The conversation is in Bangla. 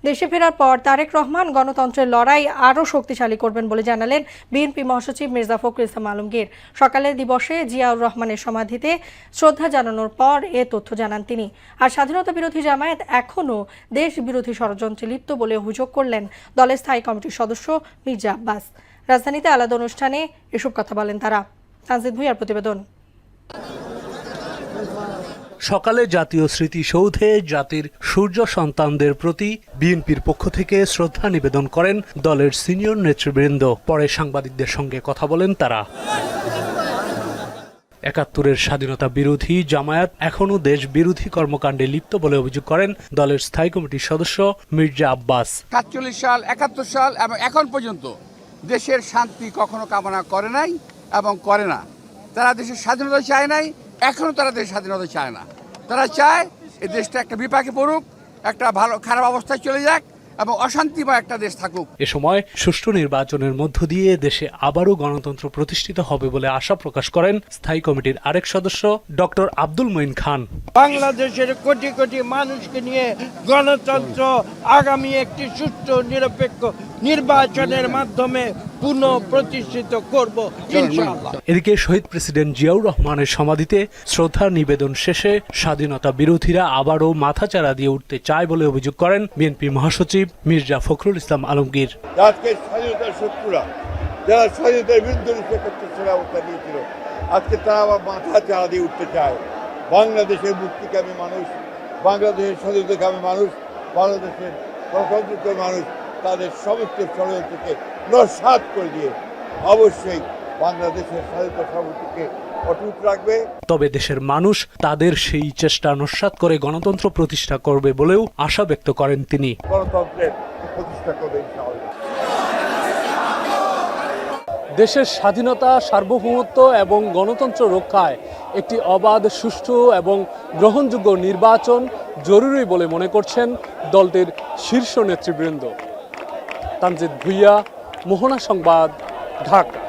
দেশে ফেরার পর তারেক রহমান গণতন্ত্রের লড়াই আরও শক্তিশালী করবেন বলে জানালেন বিএনপি মহাসচিব মির্জা ফখরুল ইসলাম আলমগীর। সকালের দিবসে জিয়াউর রহমানের সমাধিতে শ্রদ্ধা জানানোর পর এ তথ্য জানান তিনি। আর স্বাধীনতা বিরোধী জামায়াত এখনও দেশ বিরোধী ষড়যন্ত্রে লিপ্ত বলে অভিযোগ করলেন দলের স্থায়ী কমিটির সদস্য মির্জা আব্বাস। রাজধানীতে আলাদা অনুষ্ঠানে এসব কথা বলেন তারা। তানজিদ ভুঁইয়ার প্রতিবেদন। সকালে জাতীয় স্মৃতিসৌধে জাতির সূর্য সন্তানদের প্রতি বিএনপির পক্ষ থেকে শ্রদ্ধা নিবেদন করেন দলের সিনিয়র নেতৃবৃন্দ। পরে সাংবাদিকদের সঙ্গে কথা বলেন তারা। ৭১-এর স্বাধীনতা বিরোধী জামায়াত এখনও দেশ বিরোধী কর্মকাণ্ডে লিপ্ত বলে অভিযোগ করেন দলের স্থায়ী কমিটির সদস্য মির্জা আব্বাস। ৪৭ সাল, ৭১ সাল এবং এখন পর্যন্ত দেশের শান্তি কখনো কামনা করে নাই এবং করে না। তারা দেশের স্বাধীনতা চায় নাই, এখনও তারা দেশের স্বাধীনতা চায় না। তারা চায় এই দেশটা একটা বিপাকে পড়ুক, একটা ভালো খারাপ অবস্থায় চলে যাক এবং অশান্তিময় একটা দেশ থাকুক। এ সময় সুষ্ঠু নির্বাচনের মধ্য দিয়ে দেশে আবারও গণতন্ত্র প্রতিষ্ঠিত হবে বলে আশা প্রকাশ করেন স্থায়ী কমিটির আরেক সদস্য ডক্টর আব্দুল মঈন খান। বাংলাদেশের কোটি কোটি মানুষকে নিয়ে গণতন্ত্র আগামী একটি সুষ্ঠু নিরপেক্ষ নির্বাচনের মাধ্যমে পুনঃ প্রতিষ্ঠিত করব ইনশাআল্লাহ। এদিকে শহীদ প্রেসিডেন্ট জিয়াউর রহমানের সমাধিতে শ্রদ্ধা নিবেদন শেষে স্বাধীনতা বিরোধীরা আবারও মাথাচাড়া দিয়ে উঠতে চায় বলে অভিযোগ করেন বিএনপি মহাসচিব মির্জা ফখরুল ইসলাম আলমগীর। আজকে স্বাধীনতার শত্রুরা যারা স্বাধীনতার বিরুদ্ধে অবস্থা নিয়েছিল, আজকে তারা আবার মাথাচাড়া দিয়ে উঠতে চায়। বাংলাদেশের মুক্তিকামী মানুষ, বাংলাদেশের স্বাধীনতাকামী মানুষ, বাংলাদেশের গণতন্ত্রের মানুষ তাদের সমস্ত ষড়যন্ত্রকে নস্যাৎ করে দিয়ে অবশ্যই বাংলাদেশের স্বাধীনতা সার্বভৌমত্বকে অটুট রাখবে। তবে দেশের মানুষ তাদের সেই চেষ্টা নস্যাৎ করে গণতন্ত্র প্রতিষ্ঠা করবে বলেও আশা ব্যক্ত করেন তিনি। গণতন্ত্রের প্রতিষ্ঠা করবে ইনশাআল্লাহ। দেশের স্বাধীনতা, সার্বভৌমত্ব এবং গণতন্ত্র রক্ষায় একটি অবাধ, সুষ্ঠু এবং গ্রহণযোগ্য নির্বাচন জরুরি বলে মনে করছেন দলটির শীর্ষ নেতৃবৃন্দ। তানজিদ ভুঁইয়া, মোহনা সংবাদ, ঢাকা।